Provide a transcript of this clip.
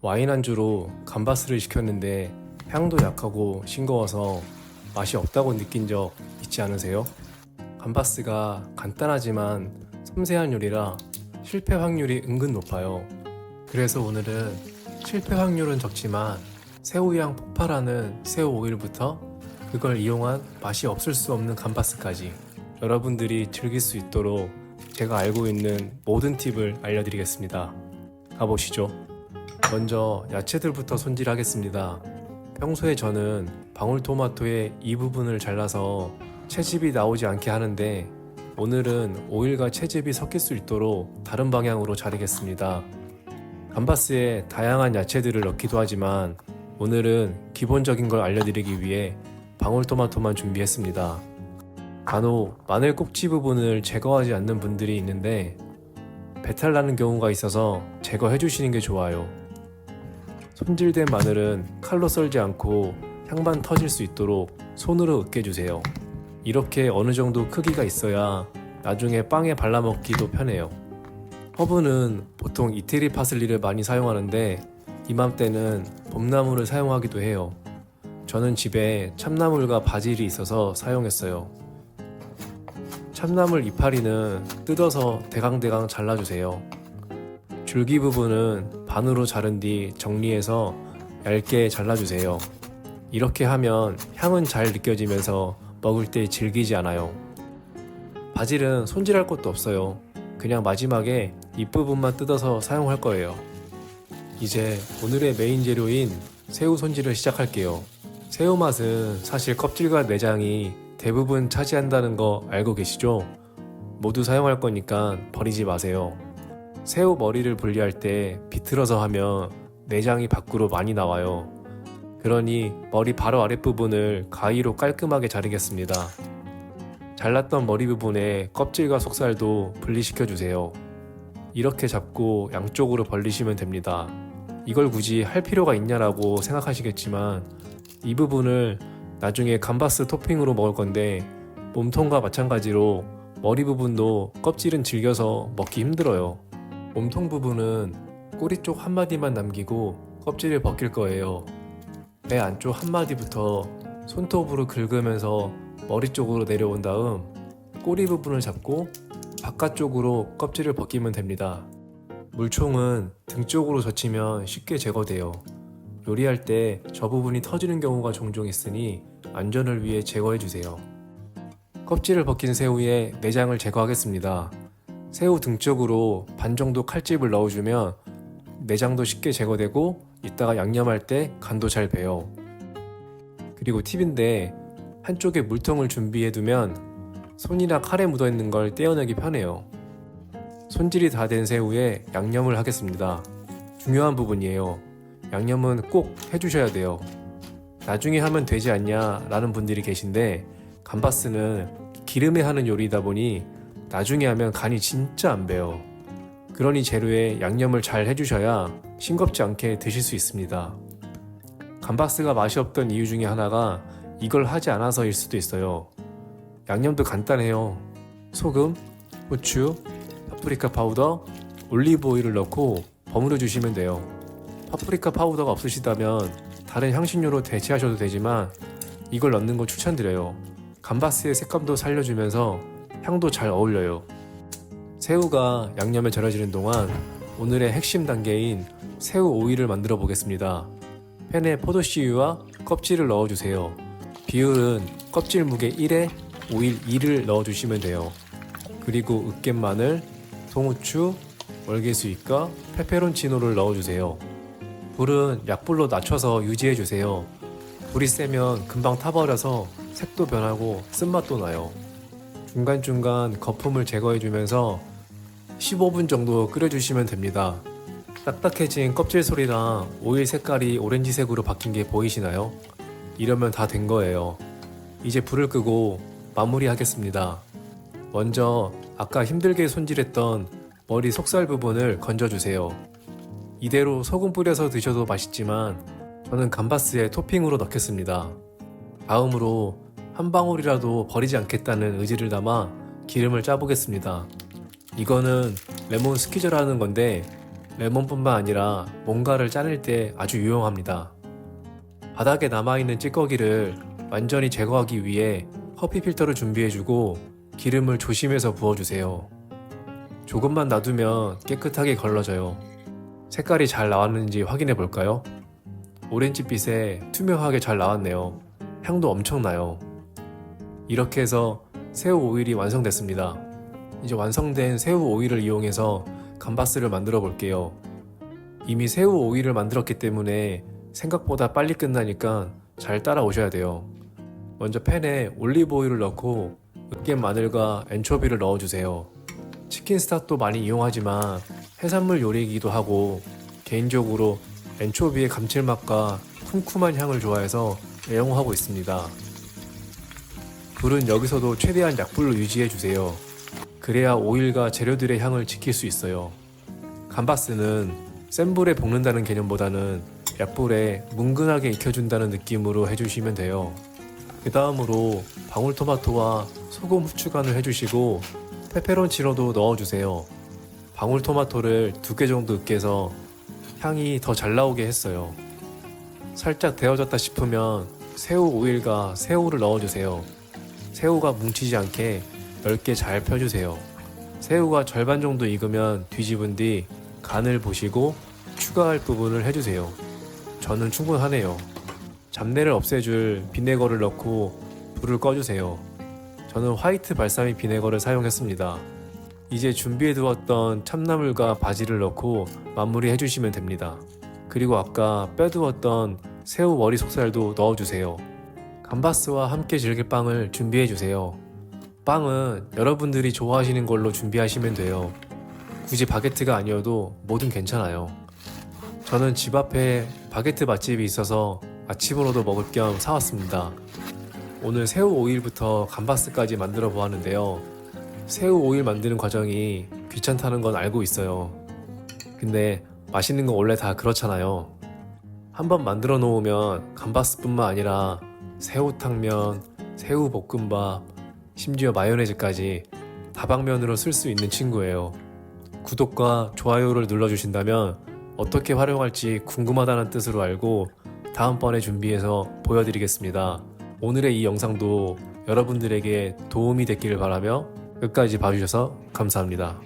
와인 안주로 감바스를 시켰는데 향도 약하고 싱거워서 맛이 없다고 느낀 적 있지 않으세요? 감바스가 간단하지만 섬세한 요리라 실패 확률이 은근 높아요. 그래서 오늘은 실패 확률은 적지만 새우향 폭발하는 새우 오일부터 그걸 이용한 맛이 없을 수 없는 감바스까지 여러분들이 즐길 수 있도록 제가 알고 있는 모든 팁을 알려드리겠습니다. 가보시죠. 먼저 야채들부터 손질하겠습니다. 평소에 저는 방울토마토의 이 부분을 잘라서 채즙이 나오지 않게 하는데 오늘은 오일과 채즙이 섞일 수 있도록 다른 방향으로 자르겠습니다. 감바스에 다양한 야채들을 넣기도 하지만 오늘은 기본적인 걸 알려드리기 위해 방울토마토만 준비했습니다. 간혹 마늘 꼭지 부분을 제거하지 않는 분들이 있는데 배탈 나는 경우가 있어서 제거해 주시는 게 좋아요. 손질된 마늘은 칼로 썰지 않고 향만 터질 수 있도록 손으로 으깨주세요. 이렇게 어느 정도 크기가 있어야 나중에 빵에 발라 먹기도 편해요. 허브는 보통 이태리 파슬리를 많이 사용하는데 이맘때는 봄나물을 사용하기도 해요. 저는 집에 참나물과 바질이 있어서 사용했어요. 참나물 이파리는 뜯어서 대강대강 잘라주세요. 줄기 부분은 반으로 자른 뒤 정리해서 얇게 잘라주세요. 이렇게 하면 향은 잘 느껴지면서 먹을 때 질기지 않아요. 바질은 손질할 것도 없어요. 그냥 마지막에 잎부분만 뜯어서 사용할 거예요. 이제 오늘의 메인 재료인 새우 손질을 시작할게요. 새우 맛은 사실 껍질과 내장이 대부분 차지한다는 거 알고 계시죠? 모두 사용할 거니까 버리지 마세요. 새우 머리를 분리할 때 비틀어서 하면 내장이 밖으로 많이 나와요. 그러니 머리 바로 아랫부분을 가위로 깔끔하게 자르겠습니다. 잘랐던 머리 부분에 껍질과 속살도 분리시켜 주세요. 이렇게 잡고 양쪽으로 벌리시면 됩니다. 이걸 굳이 할 필요가 있냐라고 생각하시겠지만 이 부분을 나중에 감바스 토핑으로 먹을 건데 몸통과 마찬가지로 머리 부분도 껍질은 질겨서 먹기 힘들어요. 몸통 부분은 꼬리 쪽 한 마디만 남기고 껍질을 벗길 거예요. 배 안쪽 한 마디부터 손톱으로 긁으면서 머리 쪽으로 내려온 다음 꼬리 부분을 잡고 바깥쪽으로 껍질을 벗기면 됩니다. 물총은 등 쪽으로 젖히면 쉽게 제거돼요. 요리할 때 저 부분이 터지는 경우가 종종 있으니 안전을 위해 제거해주세요. 껍질을 벗긴 새우에 내장을 제거하겠습니다. 새우 등 쪽으로 반 정도 칼집을 넣어주면 내장도 쉽게 제거되고 이따가 양념할 때 간도 잘 배요. 그리고 팁인데 한쪽에 물통을 준비해두면 손이나 칼에 묻어있는 걸 떼어내기 편해요. 손질이 다 된 새우에 양념을 하겠습니다. 중요한 부분이에요. 양념은 꼭 해주셔야 돼요. 나중에 하면 되지 않냐 라는 분들이 계신데 감바스는 기름에 하는 요리이다 보니 나중에 하면 간이 진짜 안 배요. 그러니 재료에 양념을 잘 해주셔야 싱겁지 않게 드실 수 있습니다. 감바스가 맛이 없던 이유 중에 하나가 이걸 하지 않아서일 수도 있어요. 양념도 간단해요. 소금, 후추, 파프리카 파우더, 올리브 오일을 넣고 버무려 주시면 돼요. 파프리카 파우더가 없으시다면 다른 향신료로 대체하셔도 되지만 이걸 넣는 거 추천드려요. 감바스의 색감도 살려주면서 향도 잘 어울려요. 새우가 양념에 절여지는 동안 오늘의 핵심 단계인 새우 오일을 만들어 보겠습니다. 팬에 포도씨유와 껍질을 넣어주세요. 비율은 껍질 무게 1에 오일 2를 넣어주시면 돼요. 그리고 으깬 마늘, 송후추, 월계수잎과 페페론치노를 넣어주세요. 불은 약불로 낮춰서 유지해주세요. 불이 세면 금방 타버려서 색도 변하고 쓴맛도 나요. 중간중간 거품을 제거해주면서 15분 정도 끓여주시면 됩니다. 딱딱해진 껍질 소리랑 오일 색깔이 오렌지색으로 바뀐 게 보이시나요? 이러면 다 된 거예요. 이제 불을 끄고 마무리 하겠습니다. 먼저 아까 힘들게 손질했던 머리 속살 부분을 건져주세요. 이대로 소금 뿌려서 드셔도 맛있지만 저는 감바스에 토핑으로 넣겠습니다. 다음으로 한 방울이라도 버리지 않겠다는 의지를 담아 기름을 짜보겠습니다. 이거는 레몬 스퀴저라는 건데 레몬뿐만 아니라 뭔가를 자를 때 아주 유용합니다. 바닥에 남아있는 찌꺼기를 완전히 제거하기 위해 커피 필터를 준비해주고 기름을 조심해서 부어주세요. 조금만 놔두면 깨끗하게 걸러져요. 색깔이 잘 나왔는지 확인해 볼까요? 오렌지빛에 투명하게 잘 나왔네요. 향도 엄청나요. 이렇게 해서 새우 오일이 완성됐습니다. 이제 완성된 새우 오일을 이용해서 감바스를 만들어 볼게요. 이미 새우 오일을 만들었기 때문에 생각보다 빨리 끝나니까 잘 따라오셔야 돼요. 먼저 팬에 올리브 오일을 넣고 으깬 마늘과 엔초비를 넣어주세요. 치킨 스톡도 많이 이용하지만 해산물 요리이기도 하고 개인적으로 엔초비의 감칠맛과 쿰쿰한 향을 좋아해서 애용하고 있습니다. 불은 여기서도 최대한 약불로 유지해주세요. 그래야 오일과 재료들의 향을 지킬 수 있어요. 감바스는 센 불에 볶는다는 개념보다는 약불에 뭉근하게 익혀준다는 느낌으로 해주시면 돼요. 그 다음으로 방울토마토와 소금 후추간을 해주시고 페페론치노도 넣어주세요. 방울토마토를 2개 정도 으깨서 향이 더 잘 나오게 했어요. 살짝 데워졌다 싶으면 새우 오일과 새우를 넣어주세요. 새우가 뭉치지 않게 넓게 잘 펴주세요. 새우가 절반 정도 익으면 뒤집은 뒤 간을 보시고 추가할 부분을 해주세요. 저는 충분하네요. 잡내를 없애줄 비네거를 넣고 불을 꺼주세요. 저는 화이트 발사믹 비네거를 사용했습니다. 이제 준비해두었던 참나물과 바지를 넣고 마무리 해주시면 됩니다. 그리고 아까 빼두었던 새우 머리 속살도 넣어주세요. 감바스와 함께 즐길 빵을 준비해주세요. 빵은 여러분들이 좋아하시는 걸로 준비하시면 돼요. 굳이 바게트가 아니어도 뭐든 괜찮아요. 저는 집 앞에 바게트 맛집이 있어서 아침으로도 먹을 겸 사왔습니다. 오늘 새우 오일부터 감바스까지 만들어 보았는데요. 새우 오일 만드는 과정이 귀찮다는 건 알고 있어요. 근데 맛있는 건 원래 다 그렇잖아요. 한번 만들어 놓으면 감바스뿐만 아니라 새우탕면, 새우볶음밥, 심지어 마요네즈까지 다방면으로 쓸 수 있는 친구예요. 구독과 좋아요를 눌러주신다면 어떻게 활용할지 궁금하다는 뜻으로 알고 다음번에 준비해서 보여드리겠습니다. 오늘의 이 영상도 여러분들에게 도움이 됐기를 바라며 끝까지 봐주셔서 감사합니다.